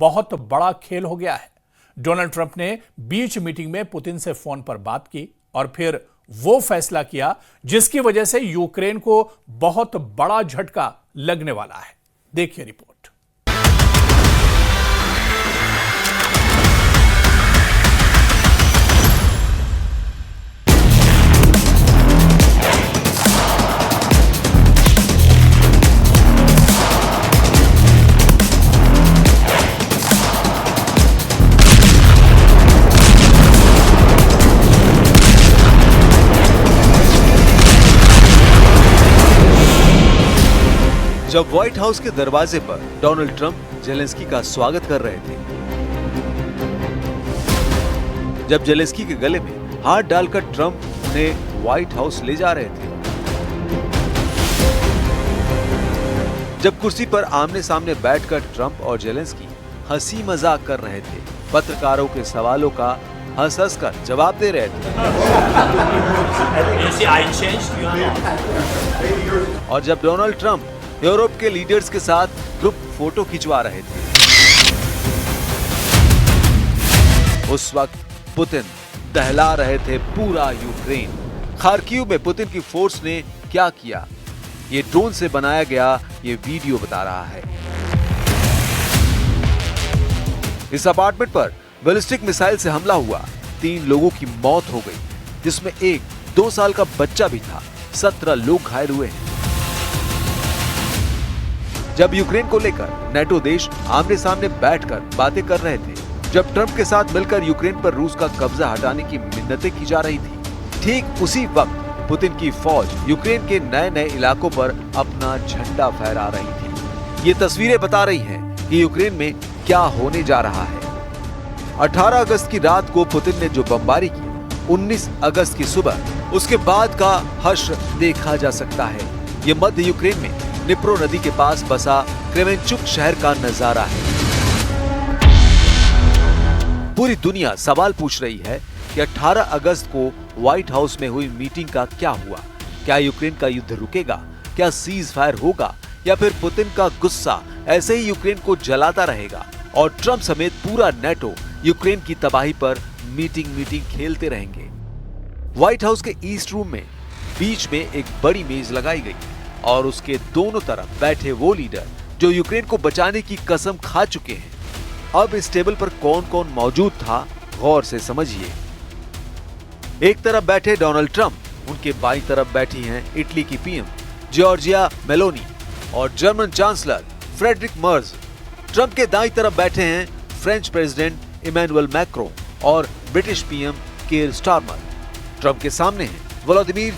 बहुत बड़ा खेल हो गया है। डोनाल्ड ट्रंप ने बीच मीटिंग में पुतिन से फोन पर बात की और फिर वो फैसला किया जिसकी वजह से यूक्रेन को बहुत बड़ा झटका लगने वाला है। देखिए रिपोर्ट। जब व्हाइट हाउस के दरवाजे पर डोनाल्ड ट्रंप जेलेंस्की का स्वागत कर रहे थे, जब जेलेंस्की के गले में हाथ डालकर ट्रंप उन्हें व्हाइट हाउस ले जा रहे थे, जब कुर्सी पर आमने सामने बैठकर ट्रंप और जेलेंस्की हंसी मजाक कर रहे थे, पत्रकारों के सवालों का हंस कर जवाब दे रहे थे, और जब डोनाल्ड ट्रंप यूरोप के लीडर्स के साथ ग्रुप फोटो खिंचवा रहे थे, उस वक्त पुतिन दहला रहे थे पूरा यूक्रेन। खार्किव में पुतिन की फोर्स ने क्या किया, ये ड्रोन से बनाया गया ये वीडियो बता रहा है। इस अपार्टमेंट पर बैलिस्टिक मिसाइल से हमला हुआ, 3 लोगों की मौत हो गई, जिसमें एक 2 साल का बच्चा भी था। 17 लोग घायल हुए हैं। जब यूक्रेन को लेकर नेटो देश आमने सामने बैठकर बातें कर रहे थे, जब ट्रंप के साथ मिलकर यूक्रेन पर रूस का कब्जा हटाने की मिन्नतें की जा रही थी, ठीक उसी वक्त पुतिन की फौज यूक्रेन के नए नए इलाकों पर अपना झंडा फहरा रही थी। ये तस्वीरें बता रही हैं कि यूक्रेन में क्या होने जा रहा है। 18 अगस्त की रात को पुतिन ने जो बमबारी की, 19 अगस्त की सुबह उसके बाद का हश्र देखा जा सकता है। ये मध्य यूक्रेन में निप्रो नदी के पास बसा क्रेमेंचुक शहर का नजारा है। पूरी दुनिया सवाल पूछ रही है कि 18 अगस्त को व्हाइट हाउस में हुई मीटिंग का क्या हुआ। क्या यूक्रेन का युद्ध रुकेगा? क्या सीज फायर होगा? या फिर पुतिन का गुस्सा ऐसे ही यूक्रेन को जलाता रहेगा और ट्रंप समेत पूरा नेटो यूक्रेन की तबाही पर मीटिंग खेलते रहेंगे? व्हाइट हाउस के ईस्ट रूम में बीच में एक बड़ी मेज लगाई गई और उसके दोनों तरफ बैठे वो लीडर जो यूक्रेन को बचाने की कसम खा चुके हैं। अब इस टेबल पर कौन कौन मौजूद था, गौर से समझिए। एक तरफ बैठे डोनाल्ड ट्रंप, उनके बाईं तरफ बैठी हैं इटली की पीएम जॉर्जिया मेलोनी और German chancellor Friedrich Merz. Trump के दाईं तरफ बैठे हैं फ्रेंच प्रेसिडेंट इमैनुअल मैक्रो और British PM Keir Starmer. Trump के सामने हैं व्लादिमीर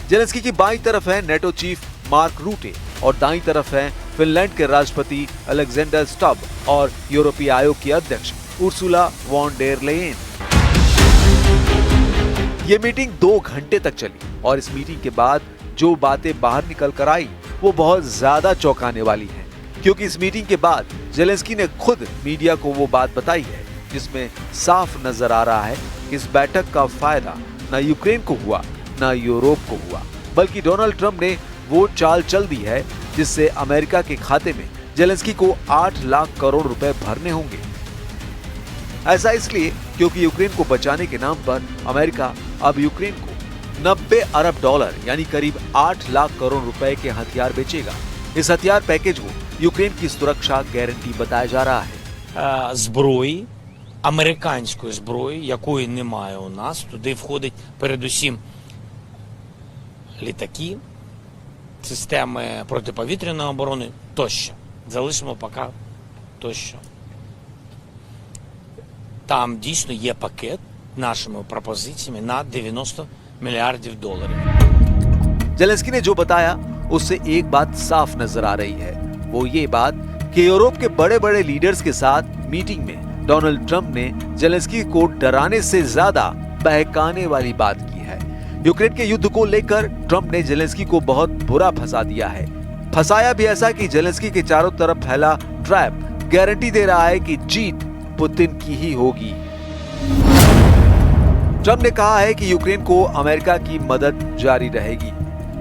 जेलेंस्की की बाईं तरफ है नेटो चीफ मार्क रूटे और दाईं तरफ है फिनलैंड के राष्ट्रपति अलेक्जेंडर स्टब और यूरोपीय आयोग की अध्यक्ष उर्सुला वॉन डेर लेयेन। ये मीटिंग 2 घंटे तक चली और इस मीटिंग के बाद जो बातें बाहर निकल कर आई वो बहुत ज्यादा चौंकाने वाली हैं, क्योंकि इस मीटिंग के बाद जेलेंस्की ने खुद मीडिया को वो बात बताई है जिसमें साफ नजर आ रहा है कि इस बैठक का फायदा न यूक्रेन को हुआ न यूरोप को हुआ, बल्कि डोनाल्ड ट्रंप ने वो चाल चल दी है जिससे अमेरिका के खाते में जेलेंस्की को 8 लाख करोड़ रुपए भरने होंगे। ऐसा इसलिए क्योंकि यूक्रेन को बचाने के नाम पर अमेरिका अब यूक्रेन को 90 अरब डॉलर यानी करीब 8 लाख करोड़ रुपए के हथियार बेचेगा। इस हथियार पैकेज को यूक्रेन की सुरक्षा गारंटी बताया जा रहा है। зброї, американської зброї, якої немає у нас, туди входить передусім літаки, системи протиповітряної оборони тощо. Залишимо поки тощо. Там дійсно є пакет нашими пропозиціями на 90 мільярдів доларів. जेलेंस्की ने जो बताया उससे एक बात साफ नजर आ रही है, वो ये बात कि यूरोप के बड़े बड़े लीडर्स के साथ मीटिंग में डोनाल्ड ट्रंप ने जेलेंस्की को डराने से ज्यादा बहकाने वाली बात की है। यूक्रेन के युद्ध को लेकर ट्रंप ने जेलेंस्की को बहुत बुरा फंसा दिया है। फंसाया भी ऐसा कि जेलेंस्की के चारों तरफ फैला ट्रैप गारंटी दे रहा है कि जीत पुतिन की ही होगी। ट्रंप ने कहा है कि यूक्रेन को अमेरिका की मदद जारी रहेगी।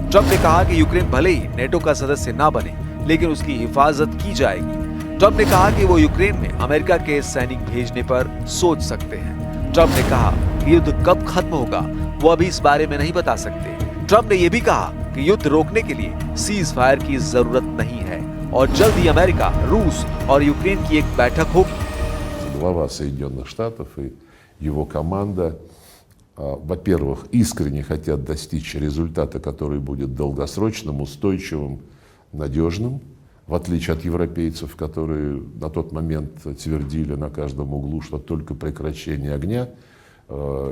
ट्रंप ने कहा कि यूक्रेन भले ही नेटो का सदस्य ना बने, लेकिन उसकी हिफाजत की जाएगी। ट्रंप ने कहा कि वो यूक्रेन में अमेरिका के सैनिक भेजने पर सोच सकते हैं। ट्रंप ने कहा कि युद्ध कब खत्म होगा वो अभी इस बारे में नहीं बता सकते। ट्रंप ने यह भी कहा कि युद्ध रोकने के लिए सीज फायर की जरूरत नहीं है और जल्द ही अमेरिका, रूस और यूक्रेन की एक बैठक होगी। Глава Соединенных Штатов и его команда, во-первых, искренне хотят достичь результата, который будет долгосрочным, устойчивым, надежным, в отличие от европейцев, которые на тот момент твердили на каждом углу, что только прекращение огня,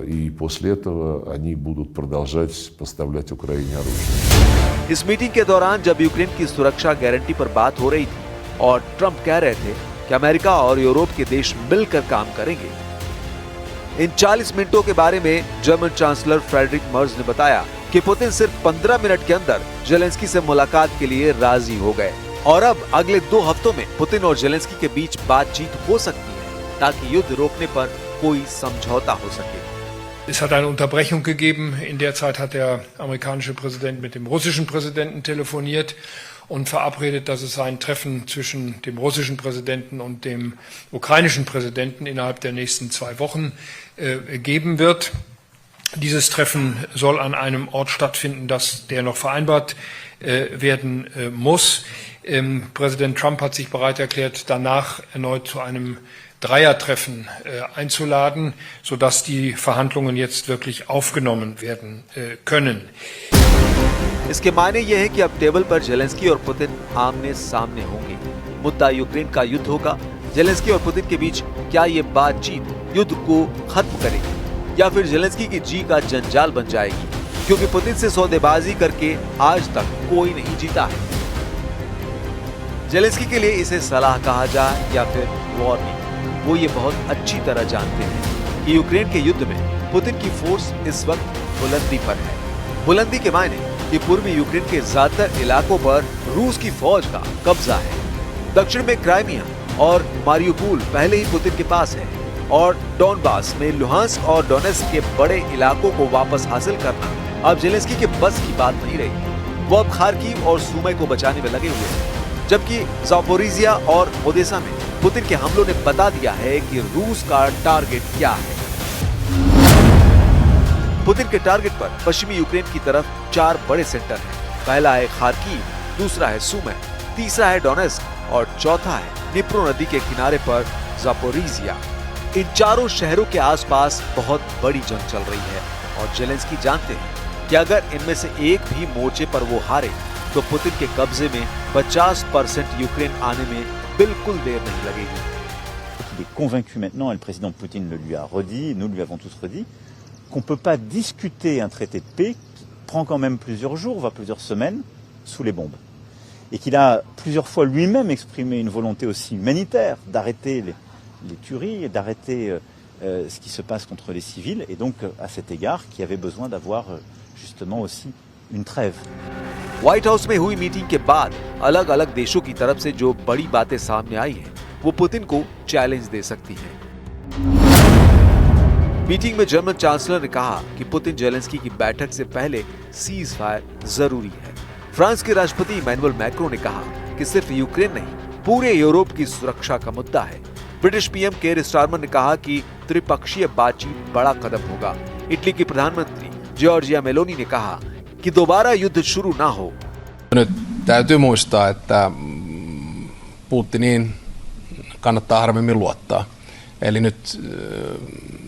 и после этого они будут продолжать поставлять Украине оружие. इस मीटिंग के दौरान जब यूक्रेन की सुरक्षा गारंटी पर बात हो रही थी और ट्रंप कह रहे थे कि अमेरिका और यूरोप के देश मिलकर काम करेंगे, इन 40 मिनटों के बारे में जर्मन चांसलर फ्रेडरिक मर्ज ने बताया कि पुतिन सिर्फ 15 मिनट के अंदर जेलेंस्की से मुलाकात के लिए राजी हो गए और अब अगले 2 हफ्तों में पुतिन और जेलेंस्की के बीच बातचीत हो सकती है ताकि युद्ध रोकने पर कोई समझौता हो सके। Es hat eine Unterbrechung gegeben. In der Zeit hat der amerikanische Präsident mit dem russischen Präsidenten telefoniert und verabredet, dass es ein Treffen zwischen dem russischen Präsidenten und dem ukrainischen Präsidenten innerhalb der nächsten 2 Wochen geben wird. Dieses Treffen soll an einem Ort stattfinden, der noch vereinbart werden muss. Präsident Trump hat sich bereit erklärt, danach erneut zu einem Dreiertreffen einzuladen, sodass die Verhandlungen jetzt wirklich aufgenommen werden können. इसके मायने ये है कि अब table पर Zelensky और Putin आमने सामने होंगे। मुद्दा यूक्रेन का युद्ध होगा। जेलेंस्की और पुतिन के बीच क्या ये बातचीत युद्ध को खत्म करेगी या फिर जेलेंस्की की जी का जंजाल बन जाएगी, क्योंकि पुतिन से सौदेबाजी करके आज तक कोई नहीं जीता है। जेलेंस्की के लिए इसे सलाह कहा जाए या फिर वार्निंग, वो ये बहुत अच्छी तरह जानते हैं कि यूक्रेन के युद्ध में पुतिन की फोर्स इस वक्त बुलंदी पर है। बुलंदी के मायने कि पूर्वी यूक्रेन के ज्यादातर इलाकों पर रूस की फौज का कब्जा है। दक्षिण में क्राइमिया और मारियुपोल पहले ही पुतिन के पास है और डॉनबास में लुहांस्क और डोनेट्स्क के बड़े इलाकों को वापस हासिल करना अब जेलेंस्की के बस की बात नहीं रही। वो अब खार्किव और सुमी को बचाने में लगे हुए हैं, जबकि ज़ापोरिजिया और ओदेसा में पुतिन के हमलों ने बता दिया है कि रूस का टारगेट क्या है। पुतिन के टारगेट पर पश्चिमी यूक्रेन की तरफ 4 बड़े सेंटर हैं। पहला है खार्किव, दूसरा है सुमी, तीसरा है डोनेट्स्क और चौथा है निप्रो नदी के किनारे पर ज़ापोरिजिया। इन चारों शहरों के आसपास बहुत बड़ी जंग चल रही है और जेलेंस्की जानते हैं कि अगर इनमें से एक भी मोर्चे पर वो हारे तो पुतिन के कब्जे में 50% यूक्रेन आने में बिल्कुल देर नहीं लगेगी। Il est convaincu maintenant, et le président Poutine le lui a redit, nous lui avons tous redit, qu'on ne peut pas discuter un traité de paix qui prend quand même plusieurs jours, voire plusieurs semaines, sous les bombes. Et qu'il a plusieurs fois lui-même exprimé une volonté aussi humanitaire d'arrêter les tueries et d'arrêter ce qui se passe contre les civils. Et donc, à cet égard, qui avait besoin d'avoir justement aussi une trêve. White house में हुई meeting के बाद अलग अलग देशों की तरफ से जो बड़ी बातें सामने आई हैं, वो पुतिन को चैलेंज दे सकती हैं। मीटिंग में जर्मन चांसलर ने कहा कि पुतिन जेलेंस्की की बैठक से पहले सीज फायर जरूरी है। फ्रांस के राष्ट्रपति इमैनुअल मैक्रों ने कहा कि सिर्फ यूक्रेन नहीं, पूरे यूरोप की सुरक्षा का मुद्दा है। ब्रिटिश पीएम केयर स्टारमर ने कहा कि त्रिपक्षीय बातचीत बड़ा कदम होगा। इटली की प्रधानमंत्री जॉर्जिया मेलोनी ने कहा कि दोबारा युद्ध शुरू ना हो। Nyt täytyy muistaa, että Putiniin kannattaa harvemmin luottaa. Eli nyt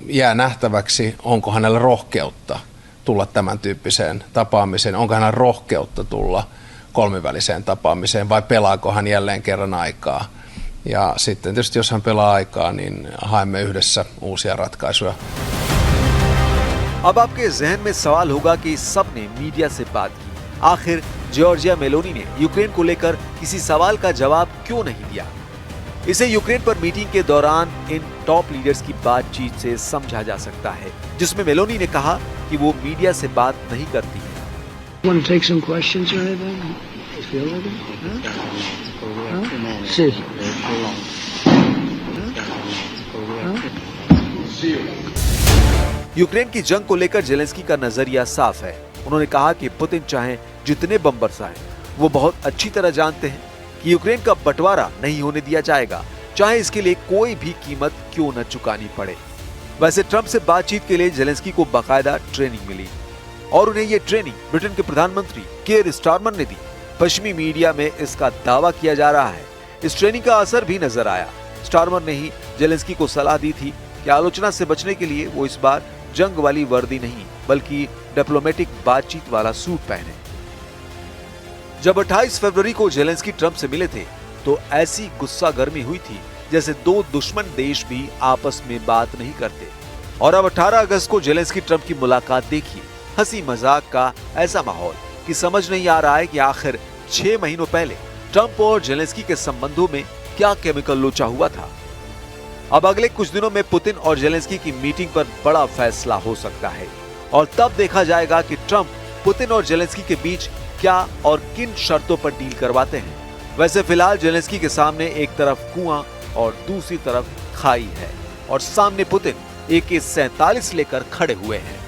jää nähtäväksi, onko hänellä rohkeutta tulla tämän tyyppiseen tapaamiseen, onko hänellä rohkeutta tulla kolmiväliseen tapaamiseen vai pelaako hän jälleen kerran aikaa. Ja sitten tietysti jos hän pelaa aikaa, niin haemme yhdessä uusia ratkaisuja. अब आपके जहन में सवाल होगा कि सबने media से बात की, आखिर जॉर्जिया मेलोनी ने यूक्रेन को लेकर किसी सवाल का जवाब क्यों नहीं दिया? इसे यूक्रेन पर मीटिंग के दौरान इन टॉप लीडर्स की बातचीत से समझा जा सकता है, जिसमें मेलोनी ने कहा कि वो मीडिया से बात नहीं करती है। Want to take some questions or anything? Feel like it? Huh? See. Ukraine की जंग को लेकर जेलेंस्की का नजरिया साफ है। उन्होंने कहा कि पुतिन चाहे जितने बम बरसाएं, वो बहुत अच्छी तरह जानते हैं कि यूक्रेन का बंटवारा नहीं होने दिया जाएगा, चाहे इसके लिए कोई भी कीमत क्यों न चुकानी पड़े। वैसे ट्रंप से बातचीत के लिए जेलेंस्की को बाकायदा ट्रेनिंग मिली और उन्हें ये ट्रेनिंग ब्रिटेन के प्रधानमंत्री कीर स्टारमर ने दी। पश्चिमी मीडिया में इसका दावा किया जा रहा है। इस ट्रेनिंग का असर भी नजर आया। स्टारमर ने ही जेलेंस्की को सलाह दी थी कि आलोचना से बचने के लिए वो इस बार जंग वाली वर्दी नहीं बल्कि डिप्लोमेटिक बातचीत वाला सूट पहने। जब 28 फरवरी को जेलेंस्की ट्रंप से मिले थे तो ऐसी गुस्सा गर्मी हुई थी जैसे दो दुश्मन देश भी आपस में बात नहीं करते। और अब 18 अगस्त को जेलेंस्की ट्रंप की मुलाकात देखिए, हंसी मजाक का ऐसा माहौल कि समझ नहीं आ रहा है कि आखिर 6 महीनों पहले ट्रंप और जेलेंस्की के संबंधों में क्या केमिकल लोचा हुआ था। अब अगले कुछ दिनों में पुतिन और जेलेंस्की की मीटिंग पर बड़ा फैसला हो सकता है और तब देखा जाएगा कि ट्रंप पुतिन और जेलेंस्की के बीच क्या और किन शर्तों पर डील करवाते हैं। वैसे फिलहाल जेलेंस्की के सामने एक तरफ कुआं और दूसरी तरफ खाई है और सामने पुतिन AK-47 लेकर खड़े हुए हैं।